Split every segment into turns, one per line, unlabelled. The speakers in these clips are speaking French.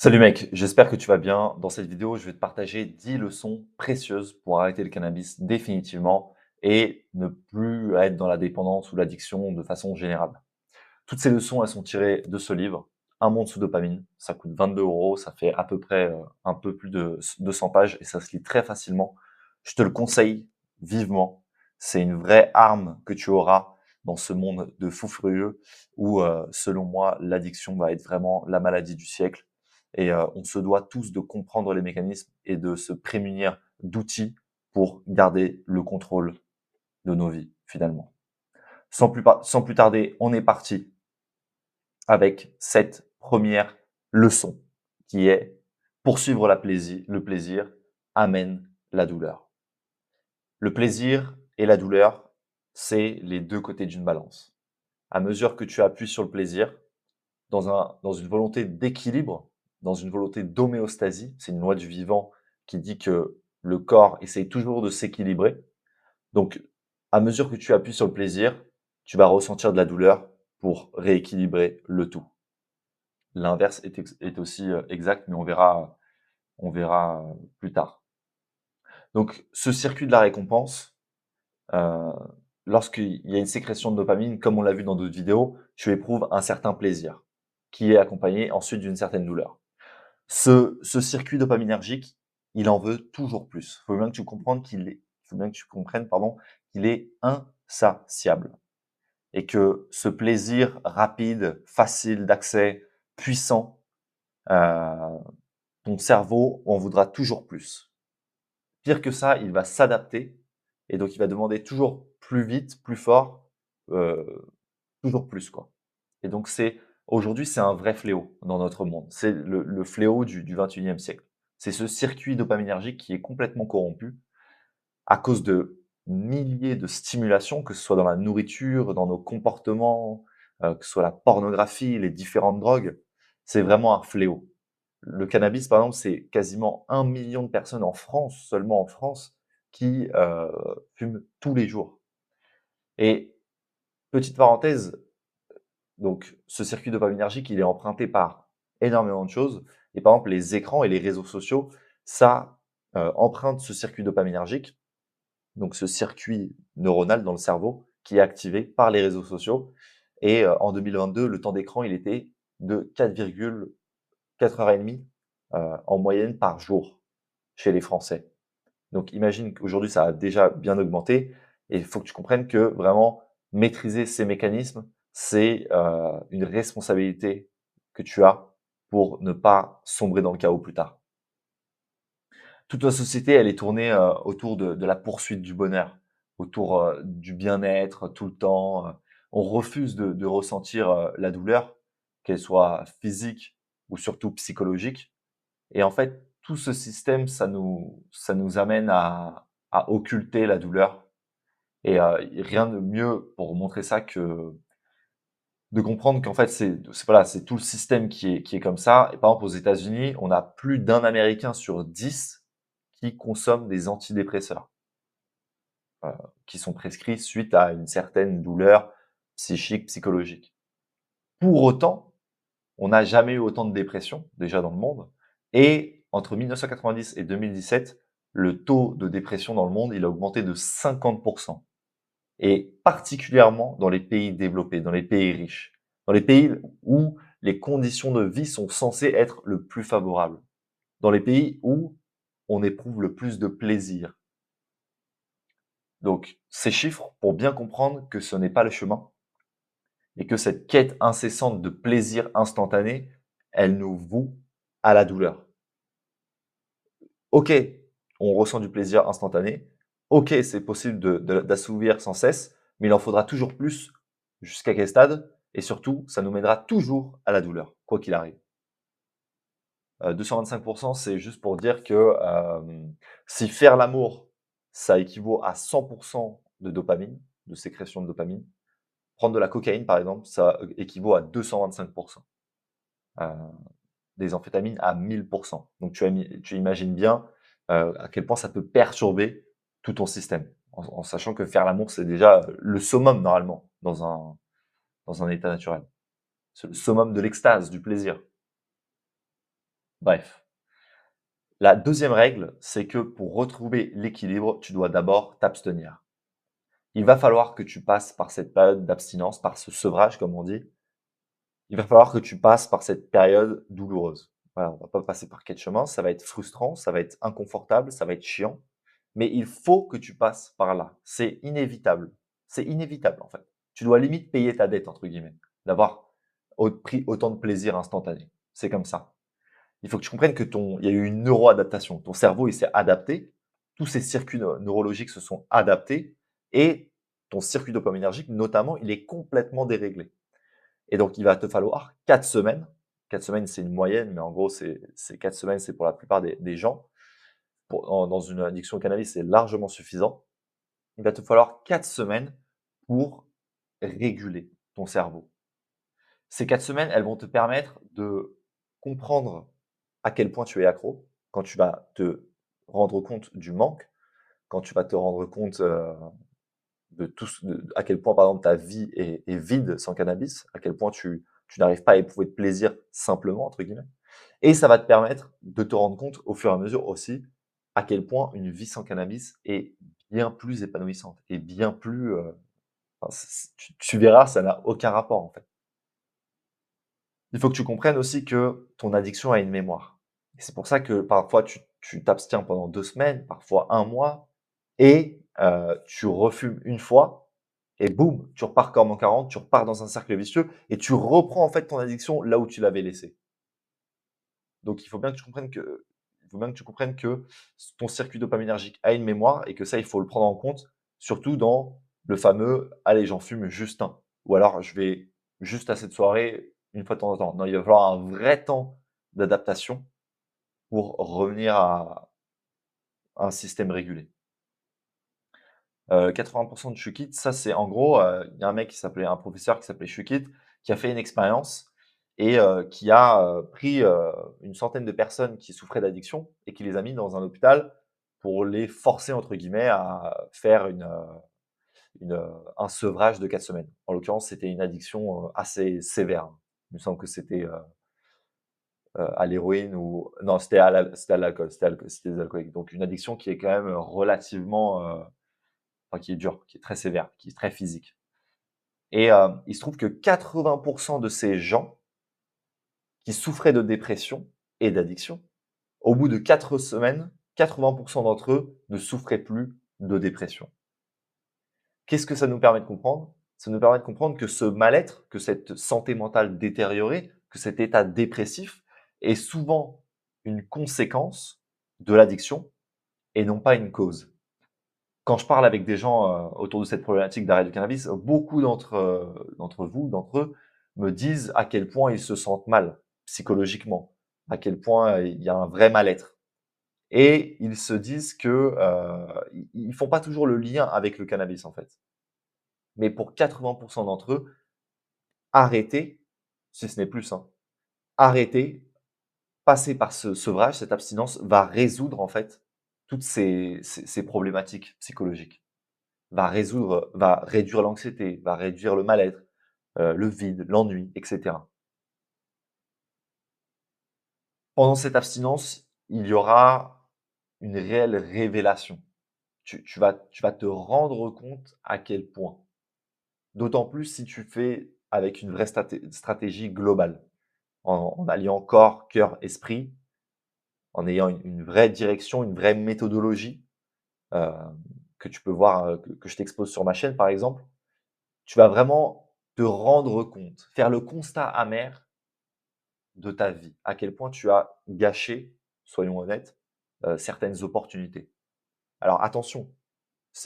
Salut mec, j'espère que tu vas bien. Dans cette vidéo, je vais te partager 10 leçons précieuses pour arrêter le cannabis définitivement et ne plus être dans la dépendance ou l'addiction de façon générale. Toutes ces leçons, elles sont tirées de ce livre, Un monde sous dopamine. Ça coûte 22 euros, ça fait à peu près un peu plus de 200 pages et ça se lit très facilement. Je te le conseille vivement. C'est une vraie arme que tu auras dans ce monde de fous furieux où, selon moi, l'addiction va être vraiment la maladie du siècle. Et on se doit tous de comprendre les mécanismes et de se prémunir d'outils pour garder le contrôle de nos vies, finalement. Sans plus tarder, on est parti avec cette première leçon qui est poursuivre le plaisir amène la douleur. Le plaisir et la douleur, c'est les deux côtés d'une balance. À mesure que tu appuies sur le plaisir, dans une volonté d'équilibre, dans une volonté d'homéostasie, c'est une loi du vivant qui dit que le corps essaye toujours de s'équilibrer. Donc, à mesure que tu appuies sur le plaisir, tu vas ressentir de la douleur pour rééquilibrer le tout. L'inverse est aussi exact, mais on verra plus tard. Donc, ce circuit de la récompense, euh, lorsqu'il y a une sécrétion de dopamine, comme on l'a vu dans d'autres vidéos, tu éprouves un certain plaisir qui est accompagné ensuite d'une certaine douleur. Ce circuit dopaminergique, il en veut toujours plus. Il faut bien que tu comprennes, pardon, qu'il est insatiable et que ce plaisir rapide, facile d'accès, puissant, euh, ton cerveau en voudra toujours plus. Pire que ça, il va s'adapter et donc il va demander toujours plus vite, plus fort, heu, toujours plus, quoi. Et donc aujourd'hui, c'est un vrai fléau dans notre monde. C'est le fléau du 21e siècle. C'est ce circuit dopaminergique qui est complètement corrompu à cause de milliers de stimulations, que ce soit dans la nourriture, dans nos comportements, que ce soit la pornographie, les différentes drogues. C'est vraiment un fléau. Le cannabis, par exemple, c'est quasiment 1 million de personnes en France, seulement en France, qui fument tous les jours. Et petite parenthèse, donc ce circuit dopaminergique, il est emprunté par énormément de choses. Et par exemple, les écrans et les réseaux sociaux, ça emprunte ce circuit dopaminergique, donc ce circuit neuronal dans le cerveau qui est activé par les réseaux sociaux. Et en 2022, le temps d'écran, il était de 4,4 heures et demie en moyenne par jour chez les Français. Donc imagine qu'aujourd'hui, ça a déjà bien augmenté et il faut que tu comprennes que vraiment maîtriser ces mécanismes, c'est une responsabilité que tu as pour ne pas sombrer dans le chaos plus tard. Toute la société, elle est tournée autour de la poursuite du bonheur, autour du bien-être tout le temps. On refuse de ressentir la douleur, qu'elle soit physique ou surtout psychologique. Et en fait, tout ce système, ça nous amène à occulter la douleur. Et rien de mieux pour montrer ça que de comprendre qu'en fait, voilà, c'est tout le système qui est comme ça. Et par exemple, aux États-Unis, on a plus d'un Américain sur 10 qui consomme des antidépresseurs, heu, qui sont prescrits suite à une certaine douleur psychique, psychologique. Pour autant, on n'a jamais eu autant de dépression, déjà dans le monde. Et entre 1990 et 2017, le taux de dépression dans le monde, il a augmenté de 50%. Et particulièrement dans les pays développés, dans les pays riches, dans les pays où les conditions de vie sont censées être le plus favorables, dans les pays où on éprouve le plus de plaisir. Donc, ces chiffres pour bien comprendre que ce n'est pas le chemin et que cette quête incessante de plaisir instantané, elle nous voue à la douleur. OK, on ressent du plaisir instantané. OK, c'est possible d'assouvir sans cesse, mais il en faudra toujours plus. Jusqu'à quel stade? Et surtout, ça nous mènera toujours à la douleur, quoi qu'il arrive. 225%, c'est juste pour dire que si faire l'amour, ça équivaut à 100% de dopamine, de sécrétion de dopamine, prendre de la cocaïne, par exemple, ça équivaut à 225%. Heu, des amphétamines à 1000%. Donc tu imagines bien à quel point ça peut perturber tout ton système, en sachant que faire l'amour, c'est déjà le summum normalement dans un état naturel. C'est le summum de l'extase, du plaisir. Bref, la deuxième règle, c'est que pour retrouver l'équilibre, tu dois d'abord t'abstenir. Il va falloir que tu passes par cette période d'abstinence, par ce sevrage, comme on dit. Il va falloir que tu passes par cette période douloureuse. Voilà, on va pas passer par quatre chemins, ça va être frustrant, ça va être inconfortable, ça va être chiant, mais il faut que tu passes par là. C'est inévitable. C'est inévitable, en fait. Tu dois limite payer ta dette, entre guillemets, d'avoir pris autant de plaisir instantané. C'est comme ça. Il faut que tu comprennes que il y a eu une neuroadaptation. Ton cerveau, il s'est adapté. Tous ces circuits neurologiques se sont adaptés et ton circuit dopaminergique, notamment, il est complètement déréglé. Et donc, il va te falloir 4 semaines. 4 semaines, c'est une moyenne, mais en gros, c'est 4 semaines, c'est pour la plupart des gens. Dans une addiction au cannabis, c'est largement suffisant. Il va te falloir 4 semaines pour réguler ton cerveau. Ces 4 semaines, elles vont te permettre de comprendre à quel point tu es accro, quand tu vas te rendre compte du manque, quand tu vas te rendre compte de tout à quel point, par exemple, ta vie est vide sans cannabis, à quel point tu n'arrives pas à éprouver de plaisir simplement, entre guillemets. Et ça va te permettre de te rendre compte au fur et à mesure aussi à quel point une vie sans cannabis est bien plus épanouissante et bien plus, enfin, tu verras, ça n'a aucun rapport, en fait. Il faut que tu comprennes aussi que ton addiction a une mémoire. Et c'est pour ça que parfois tu t'abstiens pendant 2 semaines, parfois un mois et tu refumes une fois et boum, tu repars comme en 40, tu repars dans un cercle vicieux et tu reprends en fait ton addiction là où tu l'avais laissée. Donc il faut bien que tu comprennes que ton circuit dopaminergique a une mémoire et que ça, il faut le prendre en compte, surtout dans le fameux: «Allez, j'en fume juste un» ou alors: «Je vais juste à cette soirée une fois de temps en temps». Non, il va falloir un vrai temps d'adaptation pour revenir à un système régulé. 80 de Shukit, ça c'est en gros, il y a un professeur qui s'appelait Shukit, qui a fait une expérience et qui a, pris, une centaine de personnes qui souffraient d'addiction et qui les a mis dans un hôpital pour les «forcer» entre guillemets à faire un sevrage de 4 semaines. En l'occurrence, c'était une addiction, assez sévère. Il me semble que c'était, à l'héroïne ou non, c'était à l'alcool, c'était des alcooliques. Donc une addiction qui est quand même relativement, enfin qui est dure, qui est très sévère, qui est très physique. Et il se trouve que 80 de ces gens qui souffraient de dépression et d'addiction, au bout de 4 semaines, 80 d'entre eux ne souffraient plus de dépression. Qu'est-ce que ça nous permet de comprendre? Ça nous permet de comprendre que ce mal-être, que cette santé mentale détériorée, que cet état dépressif est souvent une conséquence de l'addiction et non pas une cause. Quand je parle avec des gens, autour de cette problématique d'arrêt du cannabis, beaucoup d'entre eux me disent à quel point ils se sentent mal psychologiquement, à quel point il y a un vrai mal-être et ils se disent que, ils font pas toujours le lien avec le cannabis, en fait. Mais pour 80 d'entre eux, arrêter, si ce n'est plus, hein, arrêter, passer par ce sevrage, cette abstinence va résoudre, en fait, toutes ces problématiques psychologiques. Va réduire l'anxiété, va réduire le mal-être, le vide, l'ennui, et cetera. Pendant cette abstinence, il y aura une réelle révélation. Tu vas te rendre compte à quel point. D'autant plus si tu fais avec une vraie stratégie globale, en alliant corps, cœur, esprit, en ayant une vraie direction, une vraie méthodologie, heu, que tu peux voir, que je t'expose sur ma chaîne, par exemple. Tu vas vraiment te rendre compte, faire le constat amer de ta vie, à quel point tu as gâché, soyons honnêtes, certaines opportunités. Alors attention,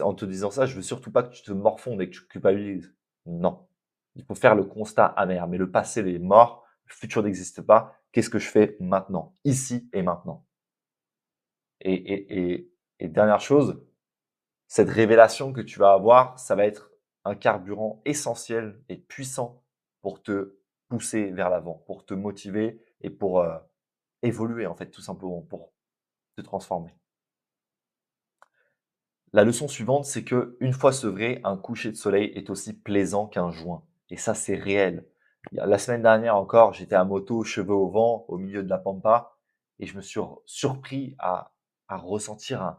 en te disant ça, je veux surtout pas que tu te morfondes et que tu culpabilises. Non, il faut faire le constat amer, mais le passé est mort, le futur n'existe pas. Qu'est-ce que je fais maintenant, ici et maintenant? Et dernière chose, cette révélation que tu vas avoir, ça va être un carburant essentiel et puissant pour te pousser vers l'avant, pour te motiver et pour, évoluer en fait, tout simplement, pour te transformer. La leçon suivante, c'est qu'une fois sevré, un coucher de soleil est aussi plaisant qu'un joint et ça, c'est réel. Il y a la semaine dernière encore, j'étais à moto, cheveux au vent, au milieu de la pampa et je me suis surpris à ressentir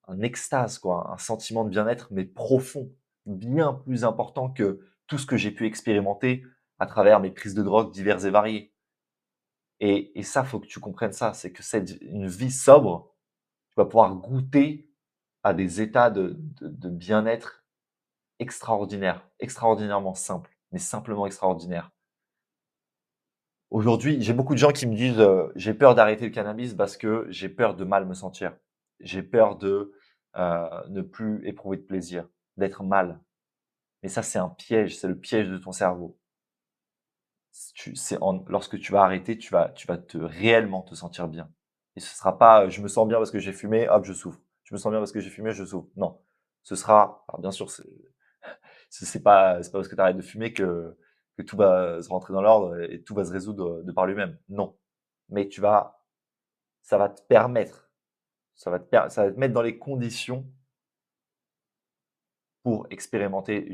un extase, quoi, un sentiment de bien-être, mais profond, bien plus important que tout ce que j'ai pu expérimenter à travers mes prises de drogue diverses et variées. Et ça, faut que tu comprennes ça, c'est que une vie sobre, tu vas pouvoir goûter à des états de bien-être extraordinaires, extraordinairement simples, mais simplement extraordinaires. Aujourd'hui, j'ai beaucoup de gens qui me disent, «J'ai peur d'arrêter le cannabis parce que j'ai peur de mal me sentir. J'ai peur de, ne plus éprouver de plaisir, d'être mal». Mais ça, c'est un piège, c'est le piège de ton cerveau. Lorsque tu vas arrêter, tu vas réellement te sentir bien. Et ce sera pas, «Je me sens bien parce que j'ai fumé, hop, je souffre. Je me sens bien parce que j'ai fumé, je souffre». Non, ce sera alors bien sûr, c'est pas parce que tu arrêtes de fumer que tout va se rentrer dans l'ordre et tout va se résoudre, de par lui-même. Non. Mais ça va te permettre, ça va te mettre dans les conditions pour expérimenter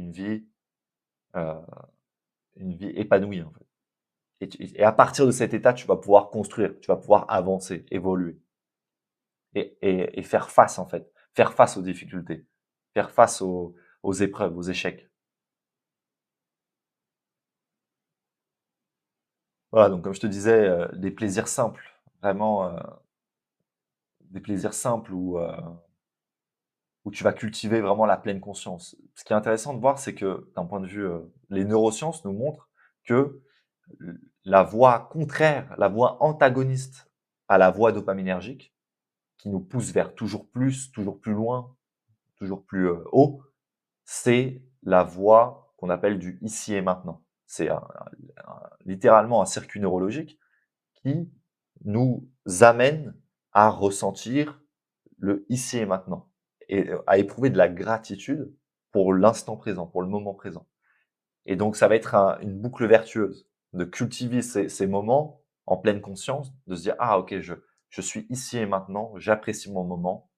heu, une vie épanouie, en fait. Et à partir de cet état, tu vas pouvoir construire, tu vas pouvoir avancer, évoluer et faire face, en fait. Faire face aux difficultés, faire face aux épreuves, aux échecs. Voilà, donc comme je te disais, des plaisirs simples, vraiment, des plaisirs simples où tu vas cultiver vraiment la pleine conscience. Ce qui est intéressant de voir, c'est que d'un point de vue, les neurosciences nous montrent que la voie contraire, la voie antagoniste à la voie dopaminergique, qui nous pousse vers toujours plus loin, toujours plus, haut, c'est la voie qu'on appelle du ici et maintenant. C'est littéralement un circuit neurologique qui nous amène à ressentir le ici et maintenant et à éprouver de la gratitude pour l'instant présent, pour le moment présent. Et donc ça va être une boucle vertueuse de cultiver ces moments en pleine conscience, de se dire: «Ah OK, je suis ici et maintenant, j'apprécie mon moment»,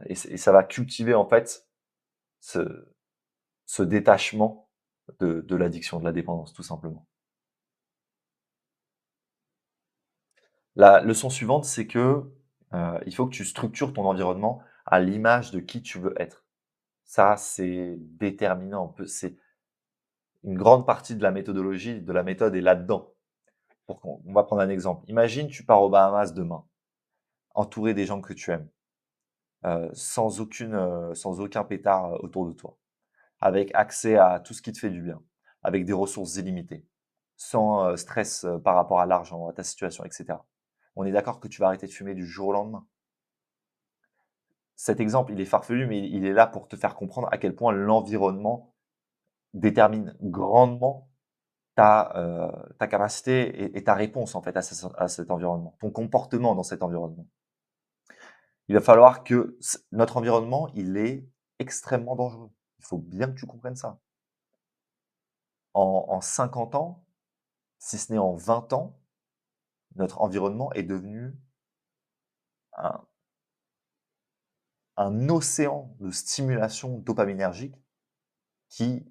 et ça va cultiver en fait ce ce détachement de l'addiction, de la dépendance, tout simplement. La leçon suivante, c'est que, il faut que tu structures ton environnement à l'image de qui tu veux être. Ça, c'est déterminant, c'est une grande partie de la méthodologie, de la méthode est là-dedans. On va prendre un exemple. Imagine, tu pars aux Bahamas demain, entouré des gens que tu aimes, sans aucun pétard, autour de toi, avec accès à tout ce qui te fait du bien, avec des ressources illimitées, sans, stress, par rapport à l'argent, à ta situation et cetera. On est d'accord que tu vas arrêter de fumer du jour au lendemain? Cet exemple, il est farfelu, mais il est là pour te faire comprendre à quel point l'environnement détermine grandement ta capacité et ta réponse, en fait, à cet environnement, ton comportement dans cet environnement. Il va falloir que notre environnement, il est extrêmement dangereux. Il faut bien que tu comprennes ça. En 50 ans, si ce n'est en 20 ans, notre environnement est devenu un un océan de stimulation dopaminergique qui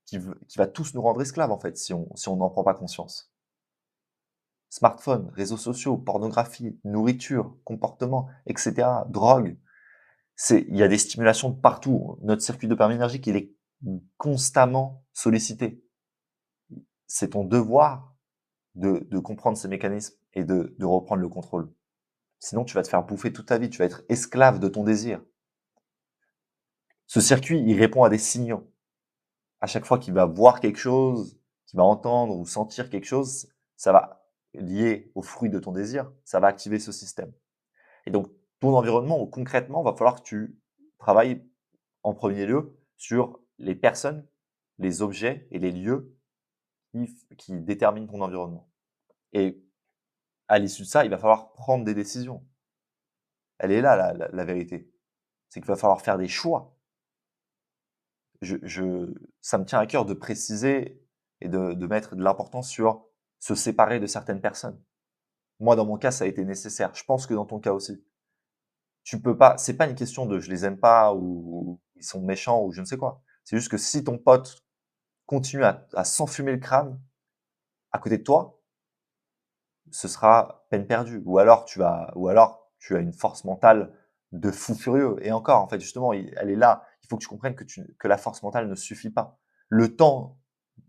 qui va tous nous rendre esclaves, en fait, si on n'en prend pas conscience. Smartphones, réseaux sociaux, pornographie, nourriture, comportement et cetera, drogue. Il y a des stimulations de partout. Notre circuit dopaminergique, il est constamment sollicité. C'est ton devoir de comprendre ces mécanismes et de reprendre le contrôle. Sinon, tu vas te faire bouffer toute ta vie, tu vas être esclave de ton désir. Ce circuit, il répond à des signaux. À chaque fois qu'il va voir quelque chose, qu'il va entendre ou sentir quelque chose, ça va lié au fruit de ton désir, ça va activer ce système. Et donc, ton environnement, concrètement, va falloir que tu travailles en premier lieu sur les personnes, les objets et les lieux qui déterminent ton environnement. Et à l'issue de ça, il va falloir prendre des décisions. Elle est là la vérité. C'est qu'il va falloir faire des choix. Ça me tient à cœur de préciser et de mettre de l'importance sur se séparer de certaines personnes. Moi, dans mon cas, ça a été nécessaire. Je pense que dans ton cas aussi. Tu peux pas, c'est pas une question de je les aime pas ou ils sont méchants ou je ne sais quoi. C'est juste que si ton pote continue à s'enfumer le crâne à côté de toi, ce sera peine perdue. Ou alors tu as une force mentale de fou furieux et encore, en fait, justement, elle est là. Il faut que tu comprennes que la force mentale ne suffit pas. Le temps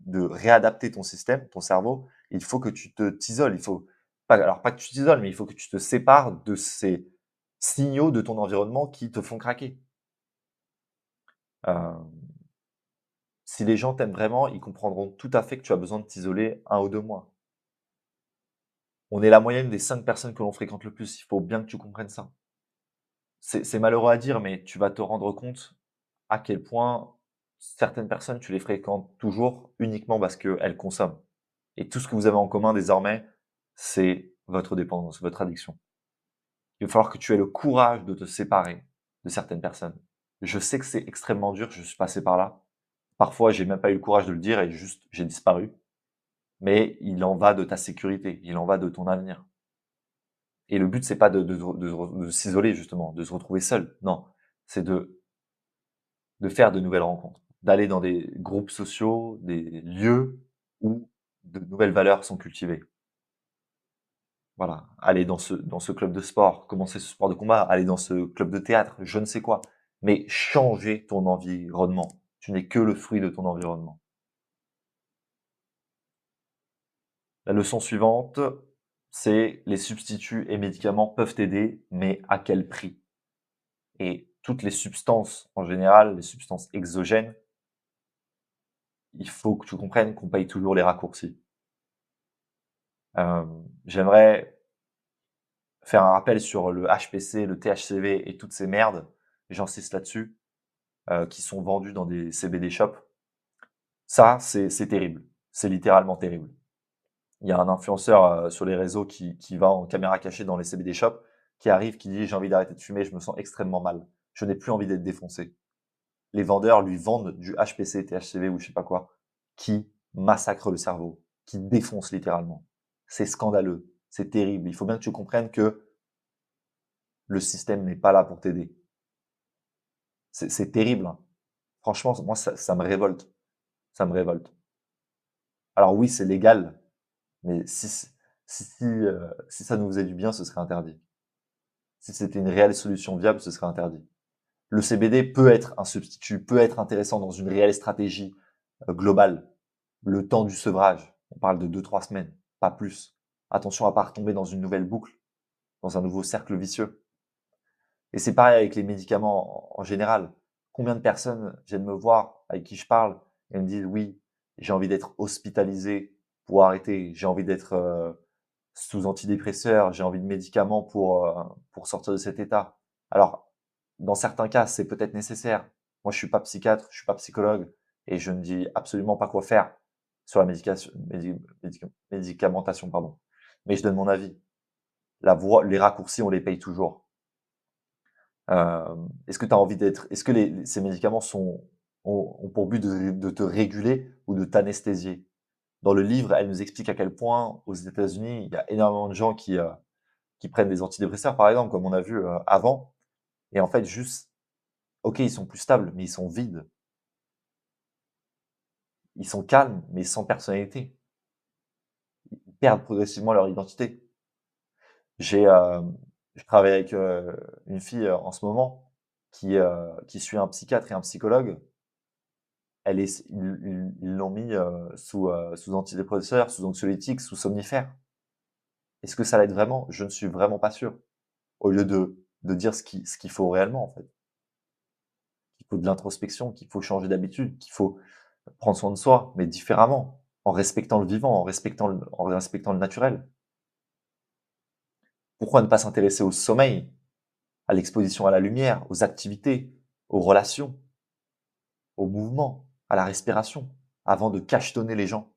de réadapter ton système, ton cerveau, il faut que tu t'isoles. Il faut pas que tu t'isoles, mais il faut que tu te sépares de ces signaux de ton environnement qui te font craquer. Heu, Si les gens t'aiment vraiment, ils comprendront tout à fait que tu as besoin de t'isoler 1 ou 2 mois. On est la moyenne des 5 personnes que l'on fréquente le plus. Il faut bien que tu comprennes ça. C'est malheureux à dire, mais tu vas te rendre compte à quel point certaines personnes, tu les fréquentes toujours uniquement parce qu'elles consomment. Et tout ce que vous avez en commun désormais, c'est votre dépendance, votre addiction. Il va falloir que tu aies le courage de te séparer de certaines personnes. Je sais que c'est extrêmement dur, je suis passé par là. Parfois, j'ai même pas eu le courage de le dire et juste j'ai disparu. Mais il en va de ta sécurité, il en va de ton avenir. Et le but, c'est pas de s'isoler justement, de se retrouver seul. Non, c'est de faire de nouvelles rencontres, d'aller dans des groupes sociaux, des lieux où de nouvelles valeurs sont cultivées. Voilà, aller dans ce club de sport, commencer ce sport de combat, aller dans ce club de théâtre, je ne sais quoi. Mais changer ton environnement. Tu n'es que le fruit de ton environnement. La leçon suivante, c'est les substituts et médicaments peuvent t'aider, mais à quel prix? Et toutes les substances, en général, les substances exogènes, il faut que tu comprennes qu'on paye toujours les raccourcis. J'aimerais faire un rappel sur le HPC, le THCV et toutes ces merdes, j'insiste là-dessus, qui sont vendues dans des CBD shops. Ça, c'est terrible. C'est littéralement terrible. Il y a un influenceur, sur les réseaux qui va en caméra cachée dans les CBD shops, qui arrive, qui dit: «J'ai envie d'arrêter de fumer, je me sens extrêmement mal. Je n'ai plus envie d'être défoncé». Les vendeurs lui vendent du HPC, THCV ou je sais pas quoi, qui massacre le cerveau, qui défonce littéralement. C'est scandaleux, c'est terrible. Il faut bien que tu comprennes que le système n'est pas là pour t'aider. C'est terrible, hein. Franchement, moi ça me révolte, ça me révolte. Alors oui, c'est légal, mais si ça nous faisait du bien, ce serait interdit. Si c'était une réelle solution viable, ce serait interdit. Le CBD peut être un substitut, peut être intéressant dans une réelle stratégie, globale. Le temps du sevrage, on parle de 2 3 semaines, pas plus. Attention à pas retomber dans une nouvelle boucle, dans un nouveau cercle vicieux. Et c'est pareil avec les médicaments en général. Combien de personnes viennent me voir, avec qui je parle, et me disent: «Oui, j'ai envie d'être hospitalisé pour arrêter, j'ai envie d'être, sous antidépresseurs, j'ai envie de médicaments pour sortir de cet état». Alors, dans certains cas, c'est peut-être nécessaire. Moi, je suis pas psychiatre, je suis pas psychologue et je ne dis absolument pas quoi faire sur la médicamentation, pardon. Mais je donne mon avis. Les raccourcis, on les paye toujours. Est-ce que ces médicaments ont pour but de te réguler ou de t'anesthésier? Dans le livre, elle nous explique à quel point, aux États-Unis, il y a énormément de gens qui prennent des antidépresseurs, par exemple, comme on a vu, avant et en fait, juste, OK, ils sont plus stables, mais ils sont vides. Ils sont calmes, mais sans personnalité. Ils perdent progressivement leur identité. J'ai, je travaille avec, une fille, en ce moment qui suit un psychiatre et un psychologue. Elle est ils l'ont mis, sous antidépresseurs, sous anxiolytiques, sous somnifères. Est-ce que ça l'aide vraiment? Je ne suis vraiment pas sûr. Au lieu de dire ce qu'il faut réellement, en fait. Qu'il faut de l'introspection, qu'il faut changer d'habitude, qu'il faut prendre soin de soi, mais différemment, en respectant le vivant, en respectant le naturel. Pourquoi ne pas s'intéresser au sommeil, à l'exposition à la lumière, aux activités, aux relations, au mouvement, à la respiration, avant de cachetonner les gens?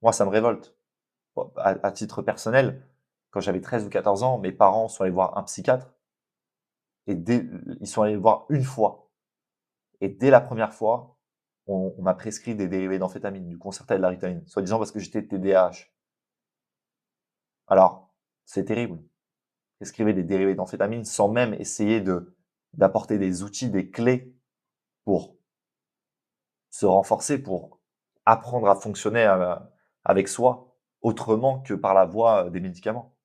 Moi, ça me révolte. Bon, à titre personnel, quand j'avais 13 ou 14 ans, mes parents sont allés voir un psychiatre et ils sont allés le voir une fois et dès la première fois, on m'a prescrit des dérivés d'amphétamine, du Concerta et de la Ritaline, soi-disant parce que j'étais TDAH. Alors, c'est terrible. Prescrivez des dérivés d'amphétamine sans même essayer d'apporter des outils, des clés pour se renforcer, pour apprendre à fonctionner, avec soi. autrement que par la voie des médicaments.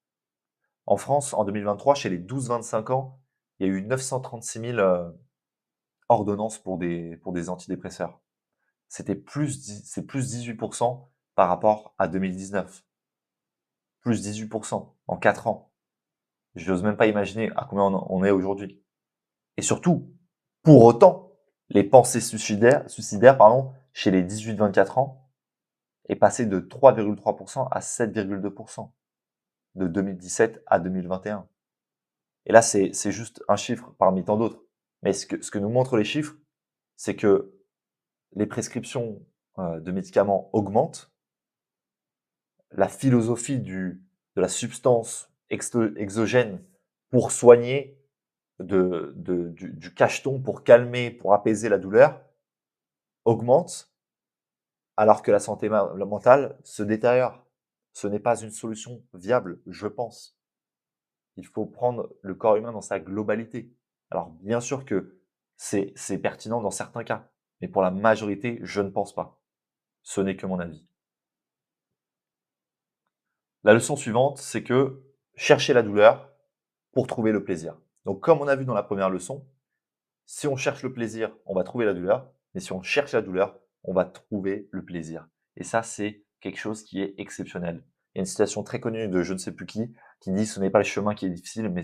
En France, en 2023, chez les 12-25 ans, il y a eu 936 000 ordonnances pour des antidépresseurs. C'est plus 18% par rapport à 2019. Plus 18% en 4 ans. Je n'ose même pas imaginer à combien on est aujourd'hui. Et surtout, pour autant, les pensées suicidaires chez les 18-24 ans est passé de 3,3% à 7,2% de 2017 à 2021. Et là, c'est juste un chiffre parmi tant d'autres. Mais ce que nous montrent les chiffres, c'est que les prescriptions de médicaments augmentent, la philosophie de la substance exogène pour soigner, du cacheton pour calmer, pour apaiser la douleur, augmente, alors que la santé mentale se détériore. Ce n'est pas une solution viable, je pense. Il faut prendre le corps humain dans sa globalité. Alors, bien sûr que c'est pertinent dans certains cas, mais pour la majorité, je ne pense pas. Ce n'est que mon avis. La leçon suivante, c'est que chercher la douleur pour trouver le plaisir. Donc, comme on a vu dans la première leçon, si on cherche le plaisir, on va trouver la douleur, mais si on cherche la douleur, on va trouver le plaisir. Et ça, c'est quelque chose qui est exceptionnel. Il y a une citation très connue de je ne sais plus qui dit ce n'est pas le chemin qui est difficile, mais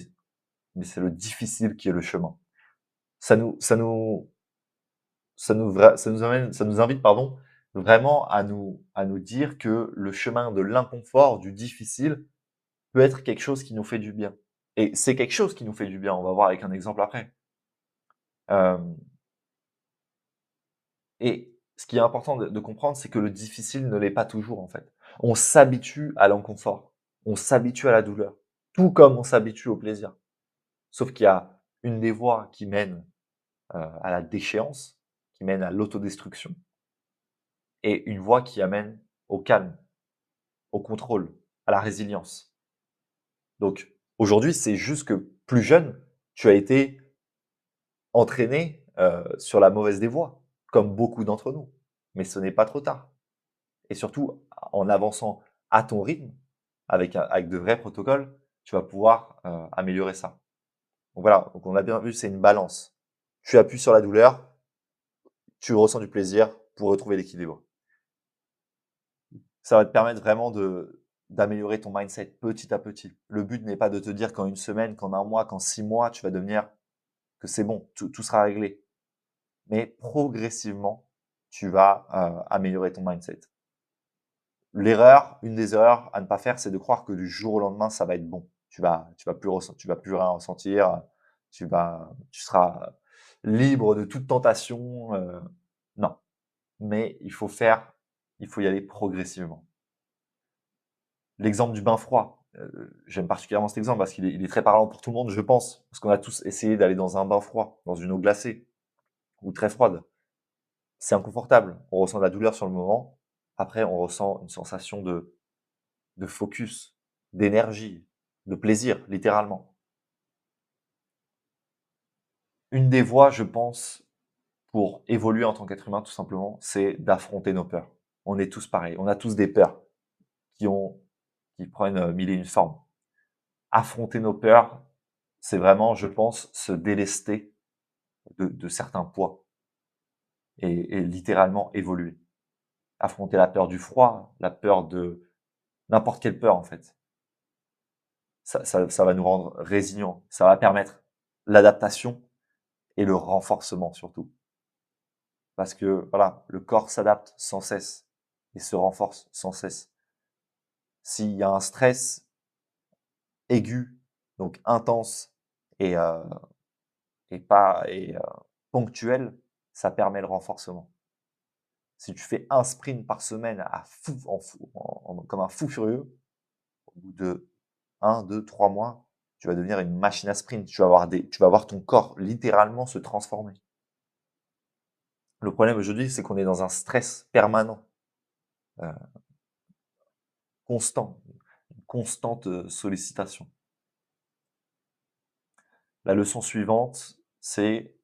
c'est le difficile qui est le chemin. Ça nous invite, pardon, vraiment à nous dire que le chemin de l'inconfort, du difficile, peut être quelque chose qui nous fait du bien. Et c'est quelque chose qui nous fait du bien. On va voir avec un exemple après. Et ce qui est important de comprendre, c'est que le difficile ne l'est pas toujours, en fait. On s'habitue à l'inconfort, on s'habitue à la douleur, tout comme on s'habitue au plaisir. Sauf qu'il y a une des voies qui mène à la déchéance, qui mène à l'autodestruction, et une voie qui amène au calme, au contrôle, à la résilience. Donc aujourd'hui, c'est juste que plus jeune, tu as été entraîné sur la mauvaise des voies, comme beaucoup d'entre nous. Mais ce n'est pas trop tard. Et surtout, en avançant à ton rythme, avec de vrais protocoles, tu vas pouvoir améliorer ça. Donc voilà, donc on a bien vu, c'est une balance. Tu appuies sur la douleur, tu ressens du plaisir pour retrouver l'équilibre. Ça va te permettre vraiment d'améliorer ton mindset petit à petit. Le but n'est pas de te dire qu'en une semaine, qu'en un mois, qu'en 6 mois, tu vas devenir, que c'est bon, tout sera réglé. Mais progressivement, tu vas améliorer ton mindset. Une des erreurs à ne pas faire, c'est de croire que du jour au lendemain, ça va être bon. Tu vas plus rien ressentir, tu seras libre de toute tentation. Non. Mais il faut y aller progressivement. L'exemple du bain froid, j'aime particulièrement cet exemple parce il est très parlant pour tout le monde, je pense. Parce qu'on a tous essayé d'aller dans un bain froid, dans une eau glacée ou très froide. C'est inconfortable. On ressent de la douleur sur le moment. Après, on ressent une sensation de focus, d'énergie, de plaisir, littéralement. Une des voies, je pense, pour évoluer en tant qu'être humain, tout simplement, c'est d'affronter nos peurs. On est tous pareils. On a tous des peurs qui prennent mille et une formes. Affronter nos peurs, c'est vraiment, je pense, se délester de certains poids et littéralement évoluer. Affronter la peur du froid, la peur de n'importe quelle peur, en fait. Ça va nous rendre résilients. Ça va permettre l'adaptation et le renforcement surtout. Parce que voilà, le corps s'adapte sans cesse et se renforce sans cesse. S'il y a un stress aigu, donc intense et, ponctuel, ça permet le renforcement. Si tu fais un sprint par semaine comme un fou furieux, au bout de 1, 2, 3 mois, tu vas devenir une machine à sprint. Tu vas voir ton corps littéralement se transformer. Le problème aujourd'hui, c'est qu'on est dans un stress permanent, euh, constant, une constante sollicitation. La leçon suivante, c'est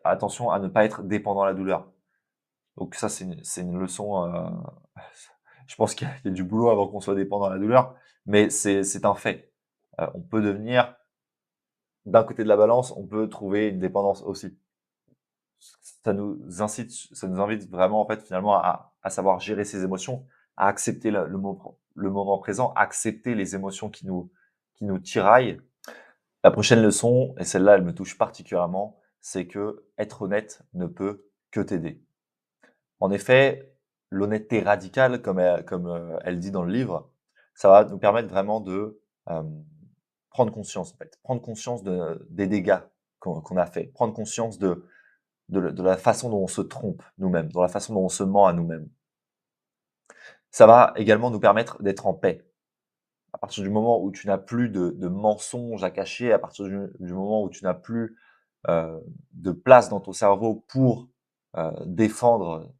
attention à ne pas être dépendant à la douleur. Donc ça, c'est une leçon, Je pense qu'il y a du boulot avant qu'on soit dépendant à la douleur, mais c'est un fait. On peut devenir d'un côté de la balance, on peut trouver une dépendance aussi. Ça nous invite vraiment, en fait, finalement, à savoir gérer ses émotions, à accepter le moment présent, accepter les émotions qui nous tiraillent. La prochaine leçon, et celle-là, elle me touche particulièrement, c'est que être honnête ne peut que t'aider. En effet, l'honnêteté radicale, elle dit dans le livre, ça va nous permettre vraiment de prendre conscience, en fait, prendre conscience des dégâts qu'on a fait, prendre conscience de la façon dont on se trompe nous-mêmes, de la façon dont on se ment à nous-mêmes. Ça va également nous permettre d'être en paix. À partir du moment où tu n'as plus de mensonges à cacher, à partir du moment où tu n'as plus de place dans ton cerveau pour défendre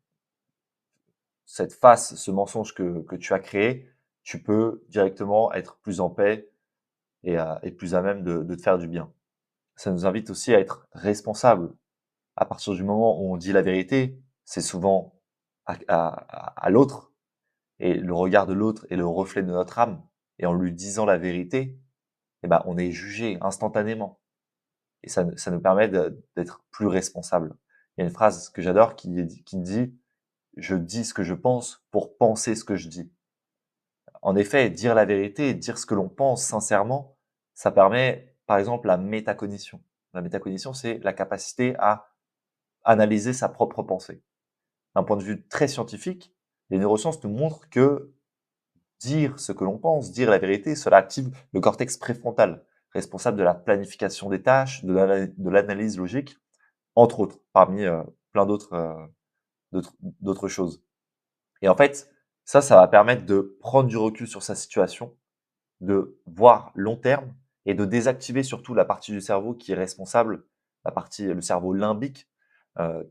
cette face, ce mensonge que tu as créé, tu peux directement être plus en paix et plus à même de te faire du bien. Ça nous invite aussi à être responsable. À partir du moment où on dit la vérité, c'est souvent à l'autre, et le regard de l'autre est le reflet de notre âme. Et en lui disant la vérité, eh ben, on est jugé instantanément. Et ça nous permet d'être plus responsable. Il y a une phrase que j'adore qui dit je dis ce que je pense pour penser ce que je dis. En effet, dire la vérité, dire ce que l'on pense sincèrement, ça permet, par exemple, la métacognition. La métacognition, c'est la capacité à analyser sa propre pensée. D'un point de vue très scientifique, les neurosciences nous montrent que dire ce que l'on pense, dire la vérité, cela active le cortex préfrontal, responsable de la planification des tâches, de l'analyse logique, entre autres, parmi plein d'autres choses. Et en fait, ça va permettre de prendre du recul sur sa situation, de voir long terme et de désactiver surtout la partie du cerveau qui est responsable, le cerveau limbique,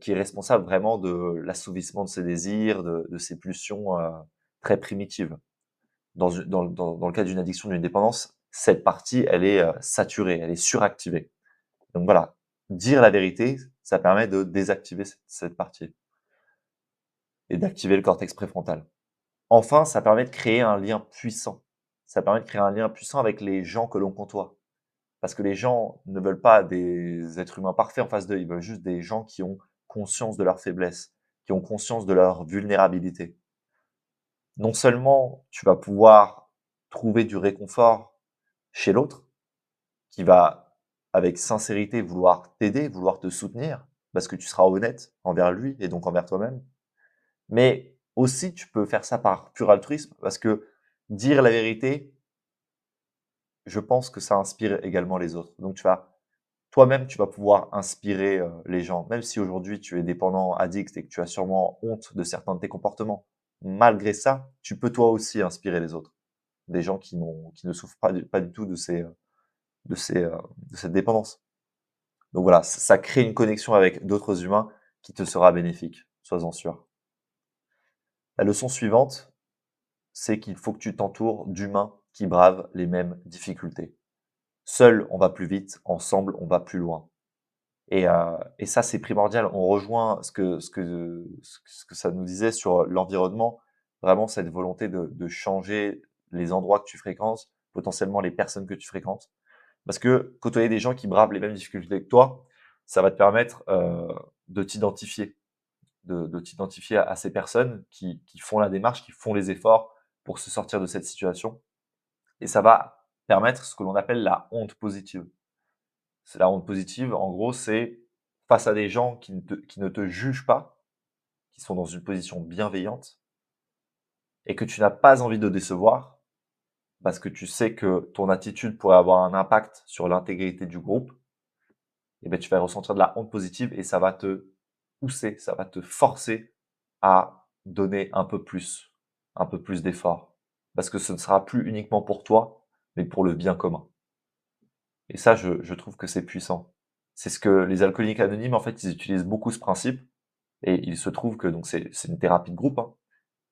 qui est responsable vraiment de l'assouvissement de ses désirs, de ses pulsions très primitives. Dans le cas d'une addiction, d'une dépendance, cette partie, elle est saturée, elle est suractivée. Donc voilà, dire la vérité, ça permet de désactiver cette partie et d'activer le cortex préfrontal. Enfin, ça permet de créer un lien puissant. Ça permet de créer un lien puissant avec les gens que l'on côtoie. Parce que les gens ne veulent pas des êtres humains parfaits en face d'eux, ils veulent juste des gens qui ont conscience de leurs faiblesses, qui ont conscience de leur vulnérabilité. Non seulement tu vas pouvoir trouver du réconfort chez l'autre, qui va, avec sincérité, vouloir t'aider, vouloir te soutenir, parce que tu seras honnête envers lui et donc envers toi-même. Mais aussi, tu peux faire ça par pur altruisme, parce que dire la vérité, je pense que ça inspire également les autres. Donc toi-même, tu vas pouvoir inspirer les gens, même si aujourd'hui tu es dépendant, addict et que tu as sûrement honte de certains de tes comportements. Malgré ça, tu peux toi aussi inspirer les autres. Des gens qui ne souffrent pas du tout de ces, de cette dépendance. Donc voilà, ça crée une connexion avec d'autres humains qui te sera bénéfique, sois-en sûr. La leçon suivante, c'est qu'il faut que tu t'entoures d'humains qui bravent les mêmes difficultés. Seul, on va plus vite, ensemble, on va plus loin. Et ça, c'est primordial. On rejoint ce que ça nous disait sur l'environnement, vraiment cette volonté de changer les endroits que tu fréquentes, potentiellement les personnes que tu fréquentes. Parce que côtoyer des gens qui bravent les mêmes difficultés que toi, ça va te permettre de t'identifier, de t'identifier à ces personnes qui font la démarche, qui font les efforts pour se sortir de cette situation. Et ça va permettre ce que l'on appelle la honte positive. C'est la honte positive, en gros, c'est face à des gens qui ne te jugent pas, qui sont dans une position bienveillante et que tu n'as pas envie de décevoir parce que tu sais que ton attitude pourrait avoir un impact sur l'intégrité du groupe, et ben, tu vas ressentir de la honte positive et ça va te pousser, ça va te forcer à donner un peu plus d'efforts. Parce que ce ne sera plus uniquement pour toi, mais pour le bien commun. Et ça, je trouve que c'est puissant. C'est ce que les alcooliques anonymes, en fait, ils utilisent beaucoup ce principe. Et il se trouve que donc c'est une thérapie de groupe, hein,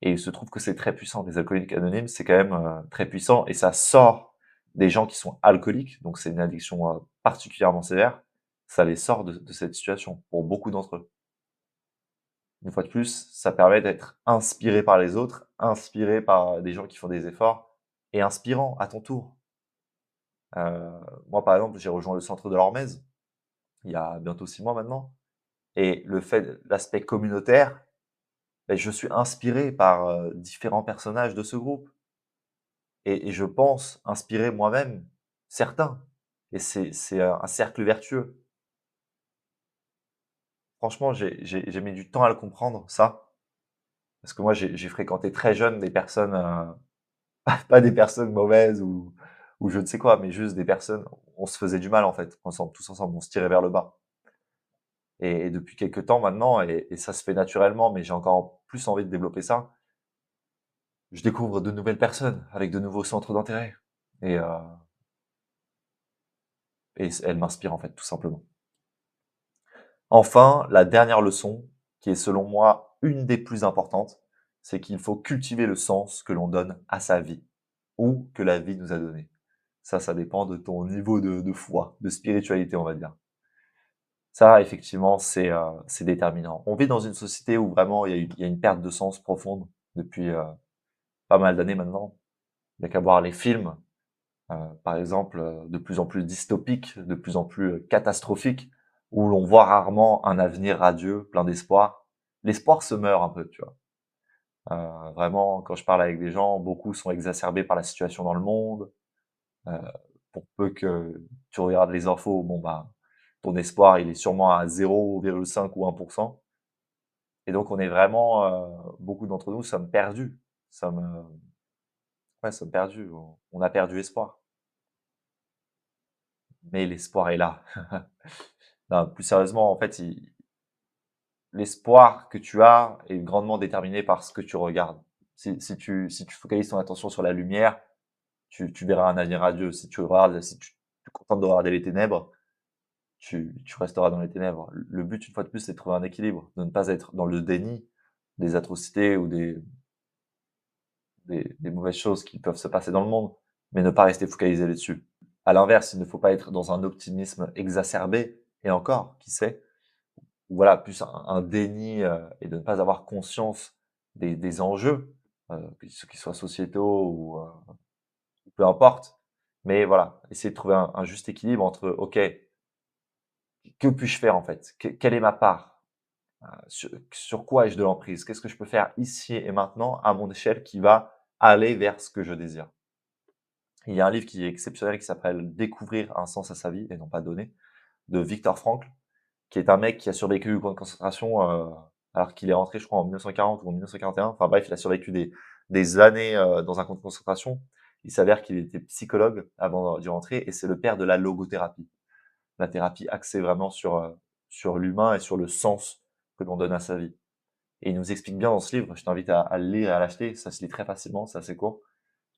et il se trouve que c'est très puissant. Les alcooliques anonymes, c'est quand même très puissant et ça sort des gens qui sont alcooliques, donc c'est une addiction particulièrement sévère, ça les sort de cette situation pour beaucoup d'entre eux. Une fois de plus, ça permet d'être inspiré par les autres inspiré par des gens qui font des efforts et inspirant à ton tour. Heu, Moi, par exemple, j'ai rejoint le centre de l'Hormèse, il y a bientôt 6 mois maintenant et l'aspect communautaire, beh, je suis inspiré par, différents personnages de ce groupe et je pense inspirer moi-même certains et c'est un cercle vertueux. Franchement, j'ai mis du temps à le comprendre ça, parce que moi j'ai fréquenté très jeune des personnes, pas des personnes mauvaises ou je ne sais quoi, mais juste des personnes on se faisait du mal en fait, ensemble, tous ensemble, on se tirait vers le bas et depuis quelque temps maintenant et ça se fait naturellement, mais j'ai encore plus envie de développer ça, je découvre de nouvelles personnes avec de nouveaux centres d'intérêt et heu et elles m'inspirent en fait, tout simplement. Enfin, la dernière leçon, qui est selon moi une des plus importantes, c'est qu'il faut cultiver le sens que l'on donne à sa vie ou que la vie nous a donné. Ça dépend de ton niveau de foi, de spiritualité, on va dire. Ça, effectivement, c'est déterminant. On vit dans une société où vraiment il y a une perte de sens profonde depuis, pas mal d'années maintenant. Il y a qu'à voir les films, par exemple, de plus en plus dystopiques, de plus en plus, catastrophiques, où l'on voit rarement un avenir radieux, plein d'espoir. L'espoir se meurt un peu, tu vois? Vraiment, quand je parle avec des gens, beaucoup sont exacerbés par la situation dans le monde. Heu, pour peu que tu regardes les infos, bon, bah, ton espoir, il est sûrement à 0,5 ou 1 et donc on est vraiment, beaucoup d'entre nous sommes perdus. Sommes, ouais, sommes perdus. On a perdu espoir, mais l'espoir est là. Non, plus sérieusement, en fait, il l'espoir que tu as est grandement déterminé par ce que tu regardes. Si tu focalises ton attention sur la lumière, tu verras un avenir radieux. Si tu te contentes de regarder les ténèbres, tu resteras dans les ténèbres. Le but, une fois de plus, c'est de trouver un équilibre, de ne pas être dans le déni des atrocités ou des mauvaises choses qui peuvent se passer dans le monde, mais ne pas rester focalisé là-dessus. À l'inverse, il ne faut pas être dans un optimisme exacerbé et encore, qui sait? Voilà, plus un déni, et de ne pas avoir conscience des enjeux, qu'ils soient sociétaux ou, peu importe. Mais voilà, essayer de trouver un juste équilibre entre: «OK, que puis-je faire en fait? Quelle est ma part? Sur quoi ai-je de l'emprise? Qu'est-ce que je peux faire ici et maintenant à mon échelle qui va aller vers ce que je désire?» Il y a un livre qui est exceptionnel qui s'appelle «Découvrir un sens à sa vie et non pas donner» de Viktor Frankl, qui est un mec qui a survécu au camp de concentration, alors qu'il est rentré, je crois, en 1940 ou en 1941. Enfin bref, il a survécu des années, dans un camp de concentration. Il s'avère qu'il était psychologue avant d'y rentrer et c'est le père de la logothérapie. La thérapie axée vraiment sur l'humain et sur le sens que l'on donne à sa vie. Et il nous explique bien dans ce livre, je t'invite à le lire et à l'acheter, ça se lit très facilement, c'est assez court.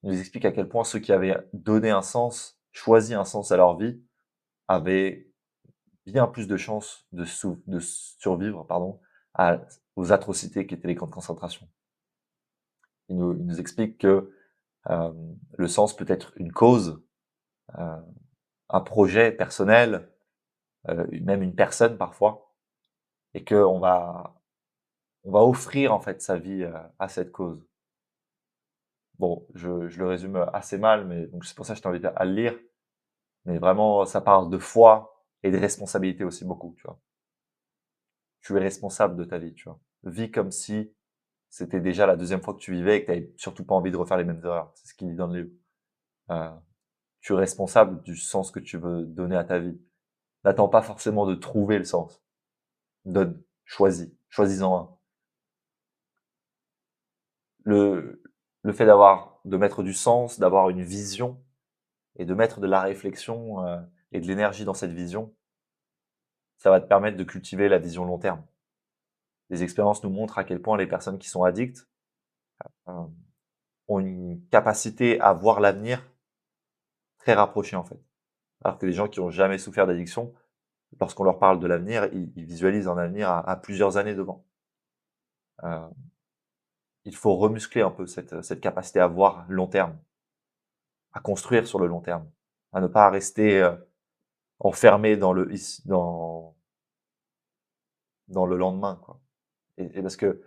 Il nous explique à quel point ceux qui avaient donné un sens, choisi un sens à leur vie, avaient bien plus de chances de survivre, pardon, aux atrocités qu'étaient les camps de concentration. Il nous explique que, le sens peut être une cause, heu, un projet personnel, même une personne parfois et qu'on va offrir en fait sa vie, à cette cause. Bon, je le résume assez mal, mais donc c'est pour ça que je t'invite à le lire, mais vraiment ça parle de foi et de responsabilité aussi beaucoup, tu vois? Tu es responsable de ta vie, tu vois? Vis comme si c'était déjà la deuxième fois que tu vivais et que tu avais surtout pas envie de refaire les mêmes erreurs. C'est ce qu'il dit dans le livre. Heu, Tu es responsable du sens que tu veux donner à ta vie. N'attends pas forcément de trouver le sens. Donne, choisis-en un. Le le fait de mettre du sens, d'avoir une vision et de mettre de la réflexion, et de l'énergie dans cette vision, ça va te permettre de cultiver la vision long terme. Les expériences nous montrent à quel point les personnes qui sont addictes, heu, ont une capacité à voir l'avenir très rapprochée, en fait. Alors que les gens qui ont jamais souffert d'addiction, lorsqu'on leur parle de l'avenir, ils visualisent un avenir à plusieurs années devant. Heu, il faut remuscler un peu cette capacité à voir long terme, à construire sur le long terme, à ne pas rester, enfermé dans le lendemain, quoi. Et parce que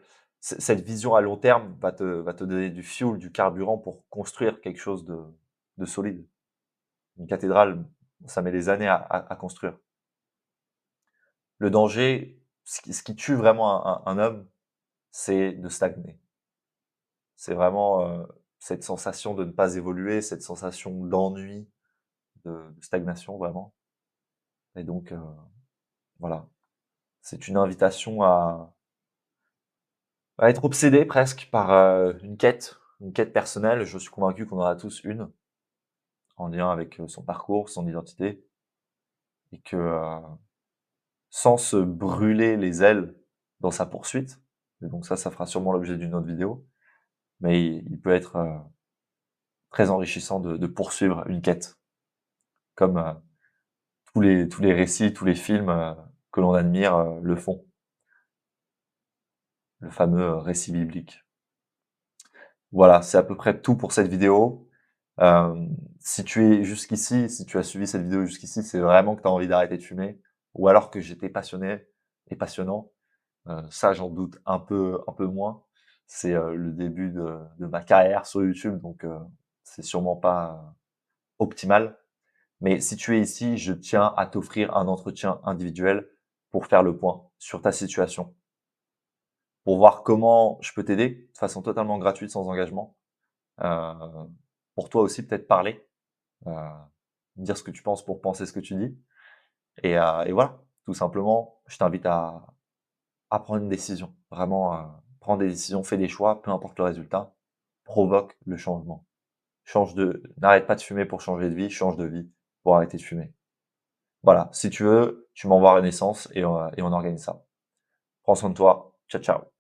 cette vision à long terme va te donner du fuel, du carburant pour construire quelque chose de solide. Une cathédrale, ça met des années à construire. Le danger, ce qui tue vraiment un homme, c'est de stagner. C'est vraiment, cette sensation de ne pas évoluer, cette sensation d'ennui, de stagnation vraiment et donc voilà. C'est une invitation à être obsédé presque par, une quête personnelle. Je suis convaincu qu'on en a tous une, en lien avec, son parcours, son identité et que, sans se brûler les ailes dans sa poursuite et donc ça fera sûrement l'objet d'une autre vidéo, mais il peut être, très enrichissant de poursuivre une quête comme, tous les récits, tous les films, que l'on admire, le font. Le fameux, récit biblique. Voilà, c'est à peu près tout pour cette vidéo. Si tu es jusqu'ici, si tu as suivi cette vidéo jusqu'ici, c'est vraiment que tu as envie d'arrêter de fumer ou alors que j'étais passionné et passionnant. Ça, j'en doute un peu moins. C'est, le début de ma carrière sur YouTube, donc c'est sûrement pas optimal. Mais si tu es ici, je tiens à t'offrir un entretien individuel pour faire le point sur ta situation, pour voir comment je peux t'aider de façon totalement gratuite, sans engagement. Heu, pour toi aussi peut-être parler, heu, dire ce que tu penses pour penser ce que tu dis et voilà, tout simplement, je t'invite à prendre une décision. Vraiment, prends des décisions, fais des choix, peu importe le résultat, provoque le changement. N'arrête pas de fumer pour changer de vie, change de vie pour arrêter de fumer. Voilà, si tu veux, tu m'envoies Renaissance et on organise ça. Prends soin de toi. Ciao, ciao.